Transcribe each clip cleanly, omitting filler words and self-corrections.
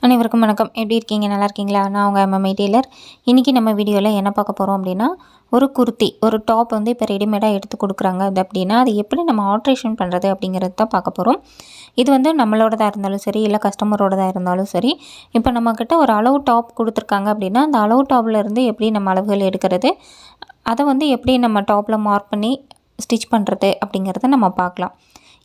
அனைவருக்கும் வணக்கம். எப்படி இருக்கீங்க? நல்லா இருக்கீங்களா? நான் உங்கள் MMA டெய்லர். இன்றைக்கி நம்ம வீடியோவில் என்ன பார்க்க போகிறோம் அப்படின்னா, ஒரு குர்த்தி, ஒரு டாப் வந்து இப்போ ரெடிமேடாக எடுத்து கொடுக்குறாங்க. அது அப்படின்னா அது எப்படி நம்ம ஆல்ட்ரேஷன் பண்ணுறது அப்படிங்கிறது தான் பார்க்க போகிறோம். இது வந்து நம்மளோடதாக இருந்தாலும் சரி, இல்லை கஸ்டமரோடதாக இருந்தாலும் சரி, இப்போ நம்மக்கிட்ட ஒரு அளவு டாப் கொடுத்துருக்காங்க அப்படின்னா, அந்த அளவு டாப்லேருந்து எப்படி நம்ம அளவுகள் எடுக்கிறது, அதை வந்து எப்படி நம்ம டாப்பில் மார்க் பண்ணி ஸ்டிச் பண்ணுறது அப்படிங்கிறத நம்ம பார்க்கலாம்.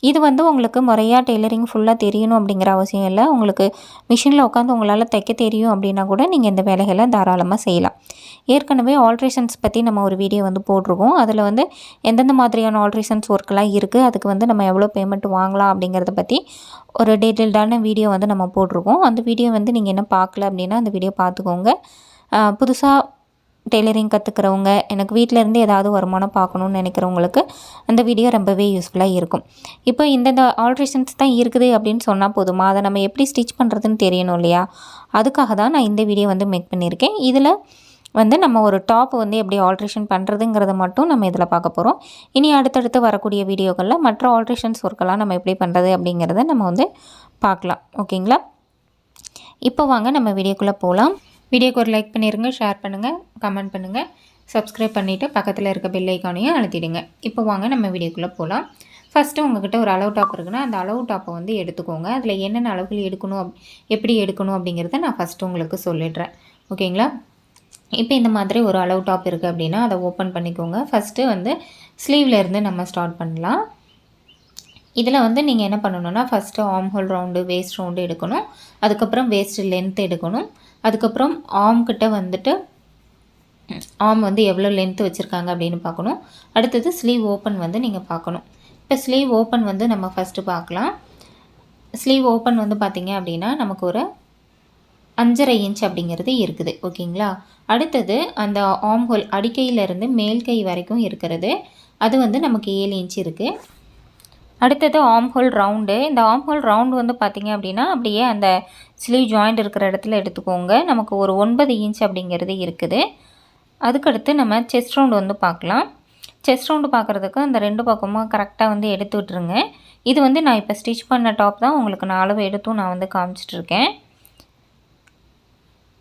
இது வந்து உங்களுக்கு முறையாக டெய்லரிங் ஃபுல்லாக தெரியணும் அப்படிங்கிற அவசியம் இல்லை. உங்களுக்கு மிஷினில் உட்காந்து உங்களால் தைக்க தெரியும் அப்படின்னா கூட நீங்கள் இந்த வேலைகளை தாராளமாக செய்யலாம். ஏற்கனவே ஆல்ட்ரேஷன்ஸ் பற்றி நம்ம ஒரு வீடியோ வந்து போட்டிருக்கோம். அதில் வந்து எந்தெந்த மாதிரியான ஆல்ட்ரேஷன்ஸ் ஒர்க்கெலாம் இருக்குது, அதுக்கு வந்து நம்ம எவ்வளோ பேமெண்ட் வாங்கலாம் அப்படிங்கிறத பற்றி ஒரு டீட்டெயில்டான வீடியோ வந்து நம்ம போட்டிருக்கோம். அந்த வீடியோ வந்து நீங்கள் என்ன பார்க்கல அப்படின்னா அந்த வீடியோ பார்த்துக்கோங்க. புதுசாக டெய்லரிங் கற்றுக்கிறவங்க, எனக்கு வீட்டிலேருந்து ஏதாவது வருமானம் பார்க்கணுன்னு நினைக்கிறவங்களுக்கு அந்த வீடியோ ரொம்பவே யூஸ்ஃபுல்லாக இருக்கும். இப்போ இந்தந்த ஆல்ட்ரேஷன்ஸ் தான் இருக்குது அப்படின்னு சொன்னால் போதுமா? அதை நம்ம எப்படி ஸ்டிச் பண்ணுறதுன்னு தெரியணும் இல்லையா? அதுக்காக தான் நான் இந்த வீடியோ வந்து மேக் பண்ணியிருக்கேன். இதில் வந்து நம்ம ஒரு டாப் வந்து எப்படி ஆல்ட்ரேஷன் பண்ணுறதுங்கிறத மட்டும் நம்ம இதில் பார்க்க போகிறோம். இனி அடுத்தடுத்து வரக்கூடிய வீடியோக்களில் மற்ற ஆல்ட்ரேஷன்ஸ் ஒர்க்கெல்லாம் நம்ம எப்படி பண்ணுறது அப்படிங்கிறத நம்ம வந்து பார்க்கலாம். ஓகேங்களா? இப்போ வாங்க நம்ம வீடியோக்குள்ளே போகலாம். வீடியோக்கு ஒரு லைக் பண்ணிடுங்க, ஷேர் பண்ணுங்கள், கமெண்ட் பண்ணுங்கள், சப்ஸ்கிரைப் பண்ணிவிட்டு பக்கத்தில் இருக்க பெல் ஐக்கானையும் அழுத்திடுங்க. இப்போ வாங்க நம்ம வீடியோக்குள்ளே போகலாம். ஃபஸ்ட்டு உங்கள்கிட்ட ஒரு அளவு டாப் இருக்குன்னா அந்த அளவு டாப்பை வந்து எடுத்துக்கோங்க. அதில் என்னென்ன அளவுகள் எடுக்கணும், எப்படி எடுக்கணும் அப்படிங்கிறத நான் ஃபஸ்ட்டு உங்களுக்கு சொல்லிடுறேன். ஓகேங்களா? இப்போ இந்த மாதிரி ஒரு அளவு டாப் இருக்குது அப்படின்னா அதை ஓப்பன் பண்ணிக்கோங்க. ஃபஸ்ட்டு வந்து ஸ்லீவ்லேருந்து நம்ம ஸ்டார்ட் பண்ணலாம். இதில் வந்து நீங்கள் என்ன பண்ணணுன்னா, first arm whole round, waste round எடுக்கணும். அதுக்கப்புறம் வேஸ்ட் லென்த் எடுக்கணும். அதுக்கப்புறம் ஆர்ம் கிட்ட வந்துட்டு ஆர்ம் வந்து எவ்வளோ லென்த்து வச்சுருக்காங்க அப்படின்னு பார்க்கணும். அடுத்தது ஸ்லீவ் ஓப்பன் வந்து நீங்கள் பார்க்கணும். இப்போ ஸ்லீவ் ஓப்பன் வந்து நம்ம ஃபஸ்ட்டு பார்க்கலாம். ஸ்லீவ் ஓப்பன் வந்து பார்த்திங்க அப்படின்னா நமக்கு ஒரு 5.5 இன்ச் அப்படிங்கிறது இருக்குது. ஓகேங்களா? அடுத்தது அந்த ஆர்ம் ஹோல் அடிக்கையிலேருந்து மேல் கை வரைக்கும் இருக்கிறது, அது வந்து நமக்கு 7 இன்ச் இருக்குது. அடுத்தது ஆர்ம் ஹோல் ரவுண்டு. இந்த ஆர்ம் ஹோல் ரவுண்டு வந்து பார்த்திங்க அப்படின்னா அப்படியே அந்த ஸ்லீவ் ஜாயிண்ட் இருக்கிற இடத்துல எடுத்துக்கோங்க. நமக்கு ஒரு 9 இன்ச் அப்படிங்கிறது இருக்குது. அதுக்கடுத்து நம்ம செஸ்ட் ரவுண்டு வந்து பார்க்கலாம். செஸ்ட் ரவுண்டு பார்க்குறதுக்கு அந்த 2 பக்கமும் கரெக்டாக வந்து எடுத்து விட்டுருங்க. இது வந்து நான் இப்போ ஸ்டிச் பண்ண டாப் தான், உங்களுக்கு நான் அளவு எடுத்தும் நான் வந்து காமிச்சிட்ருக்கேன்.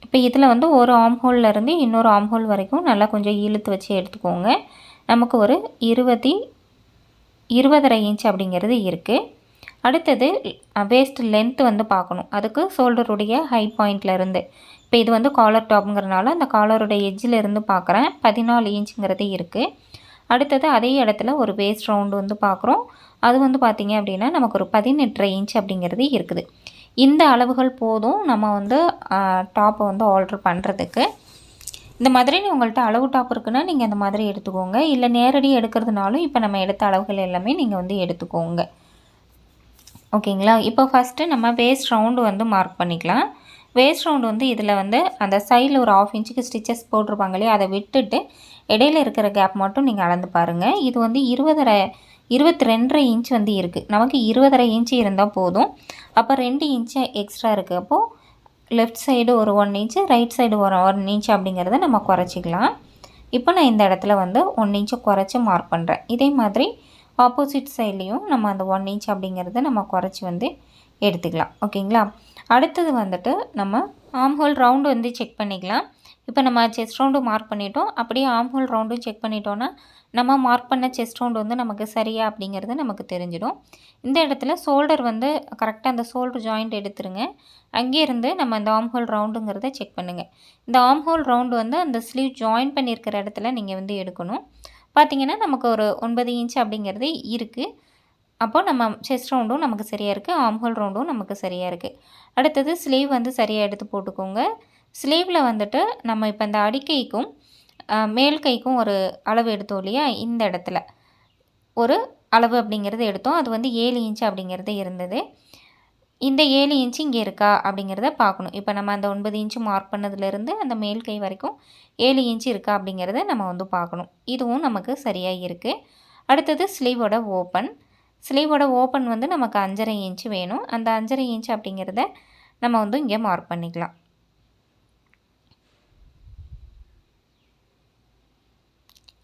இப்போ இதில் வந்து ஒரு ஆர்ம் ஹோல்லேருந்து இன்னொரு ஆர்ம் ஹோல் வரைக்கும் நல்லா கொஞ்சம் இழுத்து வச்சு எடுத்துக்கோங்க. நமக்கு ஒரு 20.5 இன்ச் அப்படிங்கிறது இருக்குது. அடுத்தது வேஸ்ட் லென்த்து வந்து பார்க்கணும். அதுக்கு ஷோல்டருடைய ஹை பாயிண்ட்லேருந்து, இப்போ இது வந்து காலர் டாப்புங்கிறனால அந்த காலருடைய எட்ஜிலேருந்து பார்க்குறேன், 14 இன்ச்சுங்கிறது இருக்குது. அடுத்தது அதே இடத்துல ஒரு வேஸ்ட் ரவுண்டு வந்து பார்க்குறோம். அது வந்து பார்த்திங்க அப்படின்னா நமக்கு ஒரு 18.5 இன்ச் அப்படிங்கிறது இருக்குது. இந்த அளவுகள் போதும் நம்ம வந்து டாப்பை வந்து ஆல்ட்ரு பண்ணுறதுக்கு. இந்த மாதிரி உங்கள்கிட்ட அளவு டாப் இருக்குன்னா நீங்கள் அந்த மாதிரி எடுத்துக்கோங்க. இல்லை நேரடி எடுக்கிறதுனாலும் இப்போ நம்ம எடுத்த அளவுகள் எல்லாமே நீங்கள் வந்து எடுத்துக்கோங்க. ஓகேங்களா? இப்போ ஃபஸ்ட்டு நம்ம வேஸ்ட் ரவுண்டு வந்து மார்க் பண்ணிக்கலாம். வேஸ்ட் ரவுண்டு வந்து இதில் வந்து அந்த சைடில் ஒரு 1/2 இன்ச்சுக்கு ஸ்டிச்சஸ் போட்டிருப்பாங்க இல்லையா, அதை விட்டுட்டு இடையில இருக்கிற கேப் மட்டும் நீங்கள் அளந்து பாருங்கள். இது வந்து 22.5 இன்ச் வந்து இருக்குது. நமக்கு 20.5 இன்ச்சு இருந்தால் போதும். அப்போ 2 இன்ச்சு எக்ஸ்ட்ரா இருக்குது. அப்போது லெஃப்ட் சைடு ஒரு 1 இன்ச்சு, ரைட் சைடு ஒரு 1 இன்ச் அப்படிங்கிறத நம்ம குறைச்சிக்கலாம். இப்போ நான் இந்த இடத்துல வந்து 1 இன்ச்சு குறைச்சி மார்க் பண்ணுறேன். இதே மாதிரி ஆப்போசிட் சைட்லேயும் நம்ம அந்த 1 இன்ச் அப்படிங்கிறத நம்ம குறைச்சி வந்து எடுத்துக்கலாம். ஓகேங்களா? அடுத்தது வந்துட்டு நம்ம ஆர்ம் ஹோல் ரவுண்டு வந்து செக் பண்ணிக்கலாம். இப்போ நம்ம செஸ்ட் ரவுண்டு மார்க் பண்ணிட்டோம். அப்படியே ஆர்ம் ஹோல் ரவுண்டும் செக் பண்ணிட்டோன்னா நம்ம மார்க் பண்ண செஸ்ட் ரவுண்டு வந்து நமக்கு சரியா அப்படிங்கிறது நமக்கு தெரிஞ்சிடும். இந்த இடத்துல ஷோல்டர் வந்து கரெக்டாக அந்த ஷோல்டர் ஜாயிண்ட் எடுத்துருங்க. அங்கேருந்து நம்ம இந்த ஆர்ம் ஹோல் ரவுண்டுங்கிறத செக் பண்ணுங்கள். இந்த ஆர்ம் ஹோல் ரவுண்டு வந்து அந்த ஸ்லீவ் ஜாயின் பண்ணியிருக்கிற இடத்துல நீங்கள் வந்து எடுக்கணும். பார்த்திங்கன்னா நமக்கு ஒரு 9 இன்ச் அப்படிங்கிறது இருக்குது. அப்போ நம்ம செஸ்ட் ரவுண்டும் நமக்கு சரியாக இருக்குது, ஆர்ம் ஹோல் ரவுண்டும் நமக்கு சரியாக இருக்குது. அடுத்தது ஸ்லீவ் வந்து சரியாக எடுத்து போட்டுக்கோங்க. ஸ்லீவில் வந்துட்டு நம்ம இப்போ இந்த அடிக்கைக்கும் மேல் கைக்கும் ஒரு அளவு எடுத்தோம் இல்லையா, இந்த இடத்துல ஒரு அளவு அப்படிங்கிறது எடுத்தோம். அது வந்து 7 இன்ச் அப்படிங்கிறது இருந்தது. இந்த 7 இன்ச்சு இங்கே இருக்கா அப்படிங்கிறத பார்க்கணும். இப்போ நம்ம அந்த 9 இன்ச்சு மார்க் பண்ணதுலேருந்து அந்த மேல் கை வரைக்கும் 7 இன்ச்சு இருக்கா அப்படிங்கிறத நம்ம வந்து பார்க்கணும். இதுவும் நமக்கு சரியாக இருக்குது. அடுத்தது ஸ்லீவோட ஓப்பன். ஸ்லீவோட ஓப்பன் வந்து நமக்கு 5.5 இன்ச்சு வேணும். அந்த 5.5 இன்ச் அப்படிங்கிறத நம்ம வந்து இங்கே மார்க் பண்ணிக்கலாம்.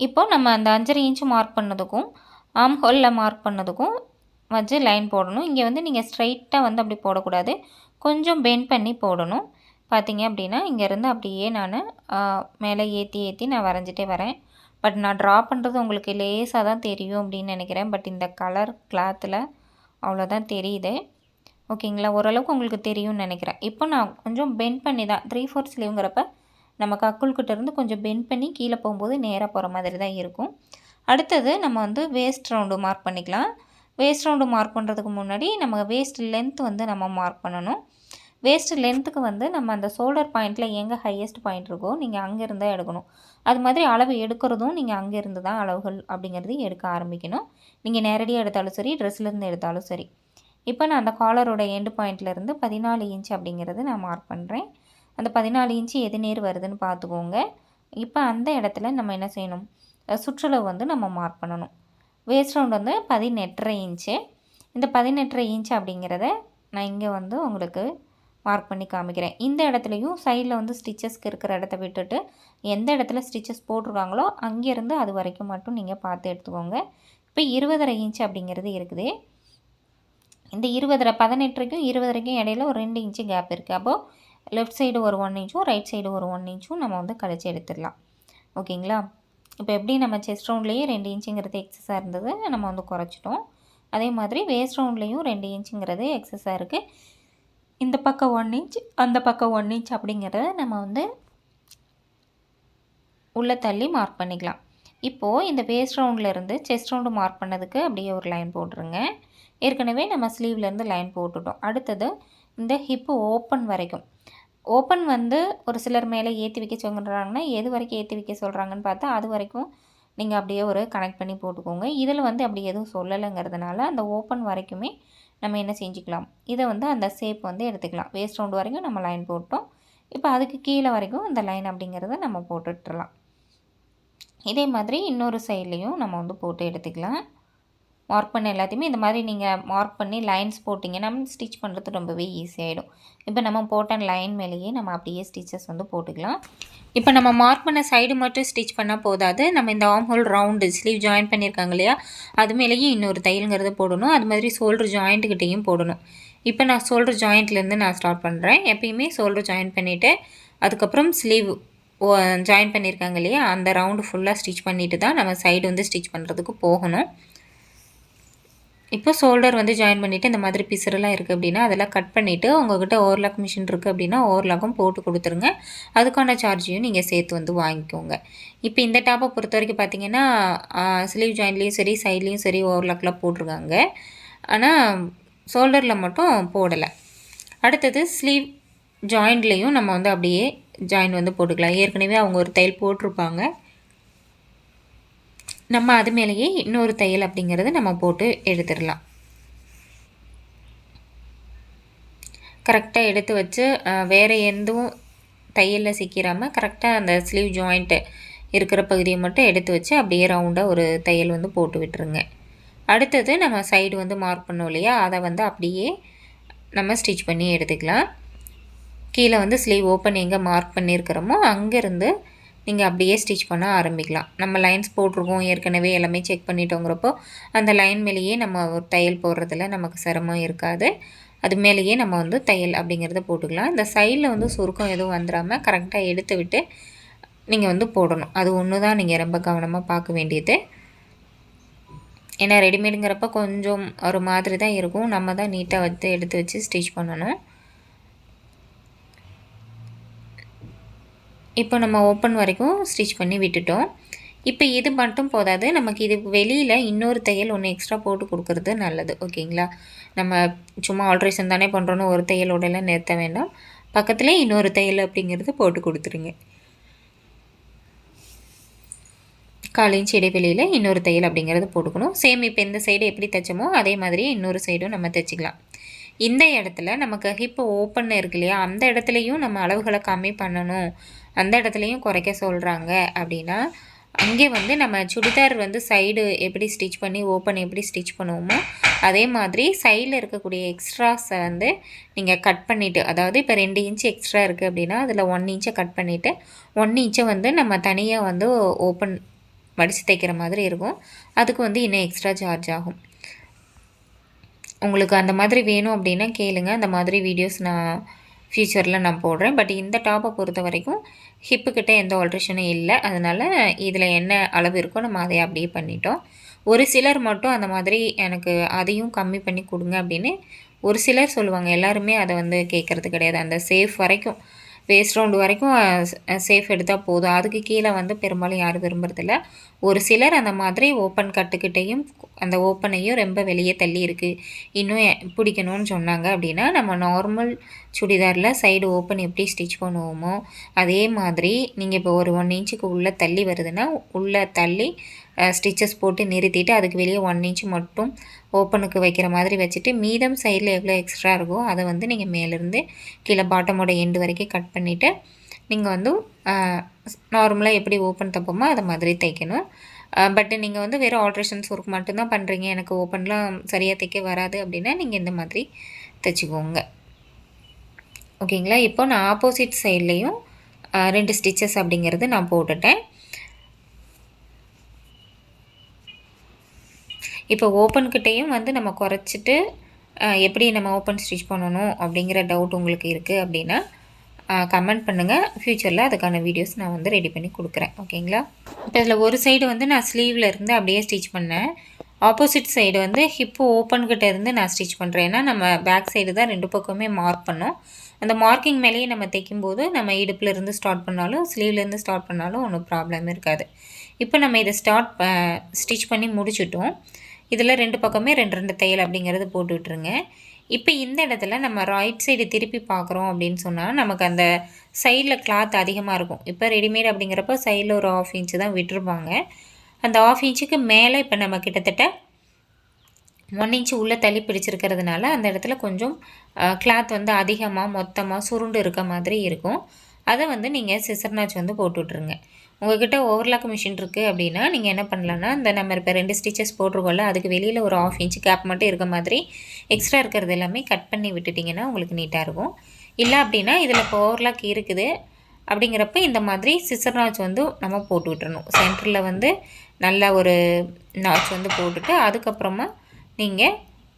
இப்போ நம்ம அந்த 5.5 இன்ச்சு மார்க் பண்ணதுக்கும் ஆர்ம் ஹோலில் மார்க் பண்ணதுக்கும் வச்சு லைன் போடணும். இங்கே வந்து நீங்கள் ஸ்ட்ரைட்டாக வந்து அப்படி போடக்கூடாது, கொஞ்சம் பெண்ட் பண்ணி போடணும். பார்த்தீங்க அப்படின்னா இங்கேருந்து அப்படியே நான் மேலே ஏற்றி நான் வரைஞ்சிட்டே வரேன். பட் நான் ட்ரா பண்ணுறது உங்களுக்கு லேசாக தான் தெரியும் அப்படின்னு நினைக்கிறேன். பட் இந்த கலர் கிளாத்தில் அவ்வளோதான் தெரியுது. ஓகேங்களா, ஓரளவுக்கு உங்களுக்கு தெரியும்னு நினைக்கிறேன். இப்போ நான் கொஞ்சம் பெண்ட் பண்ணி தான் 3/4 ஸ்லீவ்ங்கிறப்ப நம்ம கக்குள்கிட்ட இருந்து கொஞ்சம் பெண்ட் பண்ணி கீழே போகும்போது நேராக போகிற மாதிரி தான் இருக்கும். அடுத்தது நம்ம வந்து வேஸ்ட் ரவுண்டு மார்க் பண்ணிக்கலாம். வேஸ்ட் ரவுண்டு மார்க் பண்ணுறதுக்கு முன்னாடி நம்ம வேஸ்ட் லென்த் வந்து நம்ம மார்க் பண்ணணும். வேஸ்ட் லென்த்துக்கு வந்து நம்ம அந்த ஷோல்டர் பாயிண்ட்டில் எங்கே ஹையஸ்ட் பாயிண்ட் இருக்கோ நீங்கள் அங்கேருந்து தான் எடுக்கணும். அது மாதிரி அளவு எடுக்கிறதும் நீங்கள் அங்கேருந்து தான் அளவுகள் அப்படிங்கிறது எடுக்க ஆரம்பிக்கணும். நீங்கள் நேரடியாக எடுத்தாலும் சரி, ட்ரெஸ்லேருந்து எடுத்தாலும் சரி. இப்போ நான் அந்த காலரோட எண்டு பாயிண்ட்லேருந்து 14 இன்ச் அப்படிங்கிறது நான் மார்க் பண்ணுறேன். அந்த 14 இன்ச்சு எது நேர் வருதுன்னு பார்த்துக்கோங்க. இப்போ அந்த இடத்துல நம்ம என்ன செய்யணும், சுற்றளவு வந்து நம்ம மார்க் பண்ணணும். வேஸ்ட் ரவுண்ட் வந்து 18.5 இன்ச்சு. இந்த 18.5 இன்ச் அப்படிங்கிறத நான் இங்கே வந்து உங்களுக்கு மார்க் பண்ணி காமிக்கிறேன். இந்த இடத்துலையும் சைடில் வந்து ஸ்டிச்சஸ்க்கு இருக்கிற இடத்த விட்டுட்டு எந்த இடத்துல ஸ்டிச்சஸ் போட்டிருக்காங்களோ அங்கேருந்து அது வரைக்கும் மட்டும் நீங்கள் பார்த்து எடுத்துக்கோங்க. இப்போ 20.5 இன்ச் அப்படிங்கிறது இருக்குது. இந்த 18க்கும் 20க்கும் இடையில ஒரு 2 இன்ச்சு கேப் இருக்குது. அப்போது லெஃப்ட் சைடு ஒரு 1 இன்ச்சும் ரைட் சைடு ஒரு 1 இன்ச்சும் நம்ம வந்து கழிச்சு எடுத்துடலாம். ஓகேங்களா, இப்போ எப்படி நம்ம செஸ்ட் ரவுண்ட்லேயே 2 இன்ச்சுங்கிறது எக்ஸஸாக இருந்தது நம்ம வந்து குறைச்சிட்டோம். அதே மாதிரி வேஸ்ட் ரவுண்ட்லேயும் 2 இன்ச்சுங்கிறது எக்ஸஸாக இருக்குது. இந்த பக்கம் 1 இன்ச் அந்த பக்கம் 1 இன்ச் அப்படிங்கிறத நம்ம வந்து உள்ளே தள்ளி மார்க் பண்ணிக்கலாம். இப்போது இந்த வேஸ்ட் ரவுண்ட்லேருந்து செஸ்ட் ரவுண்டு மார்க் பண்ணதுக்கு அப்படியே ஒரு லைன் போட்டுருங்க. ஏற்கனவே நம்ம ஸ்லீவ்லேருந்து லைன் போட்டுட்டோம். அடுத்தது இந்த ஹிப்பு ஓப்பன் வரைக்கும். ஓப்பன் வந்து ஒரு சிலர் மேலே ஏற்றி வைக்க சொல்கிறாங்கன்னா எது வரைக்கும் ஏற்றி வைக்க சொல்கிறாங்கன்னு பார்த்தா அது வரைக்கும் நீங்கள் அப்படியே ஒரு கனெக்ட் பண்ணி போட்டுக்கோங்க. இதில் வந்து அப்படி எதுவும் சொல்லலைங்கிறதுனால அந்த ஓப்பன் வரைக்குமே நம்ம என்ன செஞ்சுக்கலாம், இதை வந்து அந்த ஷேப் வந்து எடுத்துக்கலாம். வேஸ்ட் ரவுண்டு வரைக்கும் நம்ம லைன் போட்டோம். இப்போ அதுக்கு கீழே வரைக்கும் இந்த லைன் அப்படிங்கிறத நம்ம போட்டுட்றலாம். இதே மாதிரி இன்னொரு சைட்லேயும் நம்ம வந்து போட்டு எடுத்துக்கலாம். மார்க் பண்ண எல்லாத்தையுமே இந்த மாதிரி நீங்கள் மார்க் பண்ணி லைன்ஸ் போட்டிங்கன்னா ஸ்டிச் பண்ணுறது ரொம்பவே ஈஸியாகிடும். இப்போ நம்ம போட்ட லைன் மேலேயே நம்ம அப்படியே ஸ்டிச்சஸ் வந்து போட்டுக்கலாம். இப்போ நம்ம மார்க் பண்ண சைடு மட்டும் ஸ்டிச் பண்ணால் போதாது, நம்ம இந்த arm whole round sleeve join பண்ணியிருக்காங்க இல்லையா, அது மேலேயும் இன்னொரு தையலுங்கிறத போடணும். அது மாதிரி ஷோல்டர் ஜாயிண்ட்டுக்கிட்டையும் போடணும். இப்போ நான் ஷோல்டர் ஜாயிண்ட்லேருந்து நான் ஸ்டார்ட் பண்ணுறேன். எப்பயுமே ஷோல்டர் ஜாயின் பண்ணிவிட்டு அதுக்கப்புறம் ஸ்லீவ் ஜாயின் பண்ணியிருக்காங்க இல்லையா, அந்த ரவுண்டு ஃபுல்லாக ஸ்டிச் பண்ணிவிட்டு தான் நம்ம சைடு வந்து ஸ்டிச் பண்ணுறதுக்கு போகணும். இப்போ ஷோல்டர் வந்து ஜாயின் பண்ணிவிட்டு இந்த மாதிரி பிசுரெல்லாம் இருக்குது அப்படின்னா அதெல்லாம் கட் பண்ணிவிட்டு உங்கள்கிட்ட ஓவர்லாக் மிஷின் இருக்குது அப்படின்னா ஓவர்லாக்கும் போட்டு கொடுத்துருங்க. அதுக்கான சார்ஜையும் நீங்கள் சேர்த்து வந்து வாங்கிக்கோங்க. இப்போ இந்த டாப்பை பொறுத்த வரைக்கும் பார்த்தீங்கன்னா ஸ்லீவ் ஜாயின்ட்லேயும் சரி சைட்லேயும் சரி ஓவர்லாக்லாம் போட்டிருக்காங்க. ஆனால் ஷோல்டரில் மட்டும் போடலை. அடுத்தது ஸ்லீவ் ஜாயிண்ட்லேயும் நம்ம வந்து அப்படியே ஜாயின் வந்து போட்டுக்கலாம். ஏற்கனவே அவங்க ஒரு தையல் போட்டிருப்பாங்க. நம்ம அது மேலேயே இன்னொரு தையல் அப்படிங்கிறது நம்ம போட்டு எடுத்துடலாம். கரெக்டாக எடுத்து வச்சு வேறு எதுவும் தையலில் சிக்கிறாமல் கரெக்டாக அந்த ஸ்லீவ் ஜாயிண்ட்டு இருக்கிற பகுதியை மட்டும் எடுத்து வச்சு அப்படியே ரவுண்டாக ஒரு தையல் வந்து போட்டு விட்டுருங்க. அடுத்தது நம்ம சைடு வந்து மார்க் பண்ணோம் இல்லையா, அதை வந்து அப்படியே நம்ம ஸ்டிச் பண்ணி எடுத்துக்கலாம். கீழே வந்து ஸ்லீவ் ஓப்பன் எங்கே மார்க் பண்ணியிருக்கிறோமோ அங்கேருந்து நீங்கள் அப்படியே ஸ்டிச் பண்ண ஆரம்பிக்கலாம். நம்ம லைன்ஸ் போட்டிருக்கோம் ஏற்கனவே, எல்லாமே செக் பண்ணிட்டோங்கிறப்போ அந்த லைன் மேலேயே நம்ம ஒரு தையல் போடுறதுல நமக்கு சிரமம் இருக்காது. அது மேலேயே நம்ம வந்து தையல் அப்படிங்கிறத போட்டுக்கலாம். இந்த சைடில் வந்து சுருக்கம் எதுவும் வந்துடாமல் கரெக்டாக எடுத்து விட்டு நீங்கள் வந்து போடணும். அது ஒன்று தான் நீங்கள் ரொம்ப கவனமாக பார்க்க வேண்டியது. ஏன்னா ரெடிமேடுங்கிறப்ப கொஞ்சம் ஒரு மாதிரி தான் இருக்கும். நம்ம தான் நீட்டாக வந்து எடுத்து வச்சு ஸ்டிச் பண்ணணும். இப்போ நம்ம ஓப்பன் வரைக்கும் ஸ்டிச் பண்ணி விட்டுட்டோம். இப்போ இது மட்டும் போதாது, நமக்கு இது வெளியில் இன்னொரு தையல் ஒன்று எக்ஸ்ட்ரா போட்டு கொடுக்குறது நல்லது. ஓகேங்களா, நம்ம சும்மா ஆல்ட்ரேஷன் தானே பண்ணுறோன்னு ஒரு தையலோடலாம் நிறுத்த வேண்டாம். பக்கத்துலேயே இன்னொரு தையல் அப்படிங்கிறது போட்டு கொடுத்துருங்க. 1/4 இன்ச் இடைவெளியில் இன்னொரு தையல் அப்படிங்கிறது போட்டுக்கணும். சேம் இப்போ இந்த சைடு எப்படி தைச்சோமோ அதே மாதிரியே இன்னொரு சைடும் நம்ம தைச்சிக்கலாம். இந்த இடத்துல நமக்கு ஹிப்பு ஓப்பன் இருக்கு இல்லையா, அந்த இடத்துலையும் நம்ம அளவுகளை கம்மி பண்ணணும், அந்த இடத்துலையும் குறைக்க சொல்கிறாங்க அப்படின்னா அங்கே வந்து நம்ம சுடிதார் வந்து சைடு எப்படி ஸ்டிச் பண்ணி ஓப்பன் எப்படி ஸ்டிச் பண்ணுவோமோ அதே மாதிரி சைடில் இருக்கக்கூடிய எக்ஸ்ட்ராஸை வந்து நீங்கள் கட் பண்ணிவிட்டு, அதாவது இப்போ 2 இன்ச் எக்ஸ்ட்ரா இருக்குது அப்படின்னா அதில் 1 இன்ச்சை கட் பண்ணிவிட்டு 1 இன்ச்சை வந்து நம்ம தனியாக வந்து ஓப்பன் மடித்து தைக்கிற மாதிரி இருக்கும். அதுக்கு வந்து இன்னும் எக்ஸ்ட்ரா சார்ஜ் ஆகும். உங்களுக்கு அந்த மாதிரி வேணும் அப்படின்னா கேளுங்க. அந்த மாதிரி வீடியோஸ் நான் ஃப்யூச்சரில் நான் போடுறேன். பட் இந்த டாப்பை பொறுத்த வரைக்கும் ஹிப்புக்கிட்ட எந்த ஆல்ட்ரேஷனும் இல்லை. அதனால் இதில் என்ன அளவு இருக்கோ நம்ம அதை அப்படியே பண்ணிட்டோம். ஒரு சிலர் மட்டும் அந்த மாதிரி எனக்கு அதையும் கம்மி பண்ணி கொடுங்க அப்படின்னு ஒரு சிலர் சொல்லுவாங்க. எல்லாருமே அதை வந்து கேட்குறது கிடையாது. அந்த சேஃப் வரைக்கும் வேஸ்ட் ரவுண்டு வரைக்கும் சேஃப் எடுத்தால் போதும். அதுக்கு கீழே வந்து பெரும்பாலும் யாரும் விரும்புறதில்ல. ஒரு சிலர் அந்த மாதிரி ஓப்பன் கட்டுக்கிட்டையும் அந்த ஓப்பனையும் ரொம்ப வெளியே தள்ளி இருக்குது இன்னும் பிடிக்கணும்னு சொன்னாங்க அப்படின்னா, நம்ம நார்மல் சுடிதாரில் சைடு ஓப்பன் எப்படி ஸ்டிச் பண்ணுவோமோ அதே மாதிரி நீங்கள் இப்போ ஒரு 1 இன்ச்சுக்கு உள்ளே தள்ளி வருதுன்னா உள்ளே தள்ளி ஸ்டிச்சஸ் போட்டு நிறுத்திட்டு அதுக்கு வெளியே 1 இன்ச் மட்டும் ஓப்பனுக்கு வைக்கிற மாதிரி வச்சுட்டு மீதம் சைடில் எவ்வளோ எக்ஸ்ட்ரா இருக்கோ அதை வந்து நீங்கள் மேலேருந்து கீழே பாட்டமோட எண்டு வரைக்கும் கட் பண்ணிவிட்டு நீங்கள் வந்து நார்மலாக எப்படி ஓப்பன் தைப்போமோ அதை மாதிரி தைக்கணும். பட் நீங்கள் வந்து வெறும் ஆல்ட்ரேஷன்ஸ் ஒர்க் மட்டும்தான் பண்ணுறீங்க, எனக்கு ஓப்பன்லாம் சரியாக தைக்க வராது அப்படின்னா நீங்கள் இந்த மாதிரி தைச்சிக்கோங்க. ஓகேங்களா? இப்போ நான் ஆப்போசிட் சைட்லேயும் 2 ஸ்டிச்சஸ் அப்படிங்கிறது நான் போட்டுட்டேன். இப்போ ஓப்பன்கிட்டையும் வந்து நம்ம குறைச்சிட்டு எப்படி நம்ம ஓப்பன் ஸ்டிச் பண்ணணும் அப்படிங்கிற டவுட் உங்களுக்கு இருக்குது அப்படின்னா கமெண்ட் பண்ணுங்கள். ஃப்யூச்சரில் அதுக்கான வீடியோஸ் நான் வந்து ரெடி பண்ணி கொடுக்குறேன். ஓகேங்களா? இப்போ இதில் ஒரு சைடு வந்து நான் ஸ்லீவில் இருந்து அப்படியே ஸ்டிச் பண்ணேன். ஆப்போசிட் சைடு வந்து ஹிப்பு ஓப்பன்கிட்ட இருந்து நான் ஸ்டிச் பண்ணுறேன். ஏன்னா நம்ம பேக் சைடு தான் 2 பக்கமே மார்க் பண்ணோம். அந்த மார்க்கிங் மேலேயே நம்ம தைக்கும்போது நம்ம இடுப்புலேருந்து ஸ்டார்ட் பண்ணாலும் ஸ்லீவ்லேருந்து ஸ்டார்ட் பண்ணாலும் ஒன்றும் ப்ராப்ளம் இருக்காது. இப்போ நம்ம இதை ஸ்டிச் பண்ணி முடிச்சிட்டோம். இதில் 2 பக்கமே 2 தையல் அப்படிங்கிறது போட்டு விட்டுருங்க. இப்போ இந்த இடத்துல நம்ம ரைட் சைடு திருப்பி பார்க்குறோம் அப்படின்னு சொன்னால் நமக்கு அந்த சைடில் கிளாத் அதிகமாக இருக்கும். இப்போ ரெடிமேட் அப்படிங்கிறப்போ சைடில் ஒரு 1/2 இன்ச்சு தான் விட்டுருப்பாங்க. அந்த 1/2 இன்ச்சுக்கு மேலே இப்போ நம்ம கிட்டத்தட்ட 1 இன்ச்சு உள்ளே தள்ளி பிடிச்சிருக்கிறதுனால அந்த இடத்துல கொஞ்சம் கிளாத் வந்து அதிகமாக மொத்தமாக சுருண்டு இருக்க மாதிரி இருக்கும். அதை வந்து நீங்கள் சிசர் நாச் வந்து போட்டு விட்ருங்க. உங்கள்கிட்ட ஓவர்லாக் மிஷின் இருக்குது அப்படின்னா நீங்கள் என்ன பண்ணலான்னா இந்த நம்ம இப்போ 2 ஸ்டிச்சஸ் போட்டிருக்கோம்ல அதுக்கு வெளியில் ஒரு 1/2 இன்ச்சு கேப் மட்டும் இருக்க மாதிரி எக்ஸ்ட்ரா இருக்கிறது எல்லாமே கட் பண்ணி விட்டுட்டிங்கன்னா உங்களுக்கு நீட்டாக இருக்கும். இல்லை அப்படின்னா இதில் இப்போ ஓவர்லாக் இருக்குது அப்படிங்கிறப்ப இந்த மாதிரி சிசர் நாச் வந்து நம்ம போட்டு விட்டுறணும். சென்டரில் வந்து நல்ல ஒரு நாச் வந்து போட்டுட்டு அதுக்கப்புறமா நீங்கள்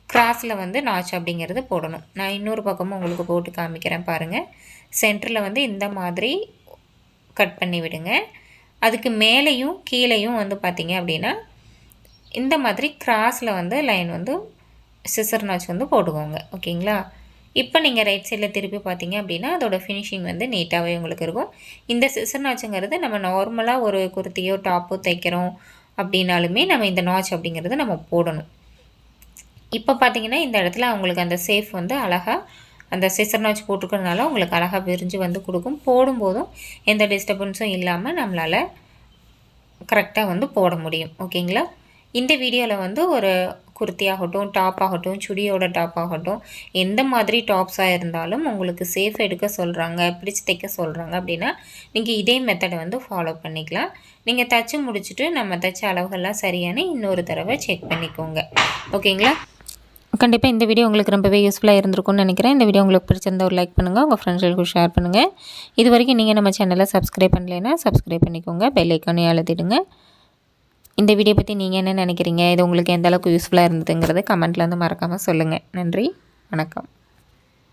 கிராஸில் வந்து நாச் அப்படிங்கிறது போடணும். நான் இன்னொரு பக்கமும் உங்களுக்கு போட்டு காமிக்கிறேன் பாருங்கள். சென்டரில் வந்து இந்த மாதிரி கட் பண்ணி விடுங்க. அதுக்கு மேலேயும் கீழேயும் வந்து பார்த்திங்க அப்படின்னா இந்த மாதிரி கிராஸில் வந்து லைன் வந்து சிசர் நாச் வந்து போட்டுக்கோங்க. ஓகேங்களா? இப்போ நீங்கள் ரைட் சைடில் திருப்பி பார்த்தீங்க அப்படின்னா அதோடய ஃபினிஷிங் வந்து நீட்டாகவே உங்களுக்கு இருக்கும். இந்த சிசர் நாச்சுங்கிறது நம்ம நார்மலாக ஒரு குர்த்தியோ டாப்போ தைக்கிறோம் அப்படின்னாலுமே நம்ம இந்த நாச் அப்படிங்கிறது நம்ம போடணும். இப்போ பார்த்தீங்கன்னா இந்த இடத்துல அவங்களுக்கு அந்த சேஃப் வந்து அழகாக அந்த சிசர் நாச் போட்டுக்கிறதுனால உங்களுக்கு அழகாக விரிஞ்சு வந்து கொடுக்கும். போடும்போதும் எந்த டிஸ்டர்பன்ஸும் இல்லாமல் நம்மளால் கரெக்டாக வந்து போட முடியும். ஓகேங்களா? இந்த வீடியோவில் வந்து ஒரு குர்த்தி ஆகட்டும், டாப் ஆகட்டும், சுடியோட டாப் ஆகட்டும், எந்த மாதிரி டாப்ஸாக இருந்தாலும் உங்களுக்கு சேஃப் எடுக்க சொல்கிறாங்க, பிடிச்சி தைக்க சொல்கிறாங்க அப்படின்னா நீங்கள் இதே மெத்தடை வந்து ஃபாலோ பண்ணிக்கலாம். நீங்கள் தைச்சி முடிச்சுட்டு நம்ம தைச்ச அளவுகள்லாம் சரியான இன்னொரு தடவை செக் பண்ணிக்கோங்க. ஓகேங்களா? கண்டிப்பாக இந்த வீடியோ உங்களுக்கு ரொம்பவே யூஸ்ஃபுல்லாக இருந்திருக்கும்னு நினைக்கிறேன். இந்த வீடியோ உங்களுக்கு பிடிச்சிருந்தா ஒரு லைக் பண்ணுங்கள், உங்கள் ஃப்ரெண்ட்ஸ்களுக்கு ஷேர் பண்ணுங்கள். இது வரைக்கும் நீங்கள் நம்ம சேனலை சப்ஸ்கிரைப் பண்ணலைன்னா சப்ஸ்கிரைப் பண்ணிக்கோங்க, பெல் ஐக்கானையும் அழுத்திடுங்க. இந்த வீடியோ பற்றி நீங்கள் என்ன நினைக்கிறீங்க, இது உங்களுக்கு எந்த அளவுக்கு யூஸ்ஃபுல்லாக இருந்ததுங்கிறது கமெண்ட்டில் வந்து மறக்காமல் சொல்லுங்கள். நன்றி, வணக்கம்.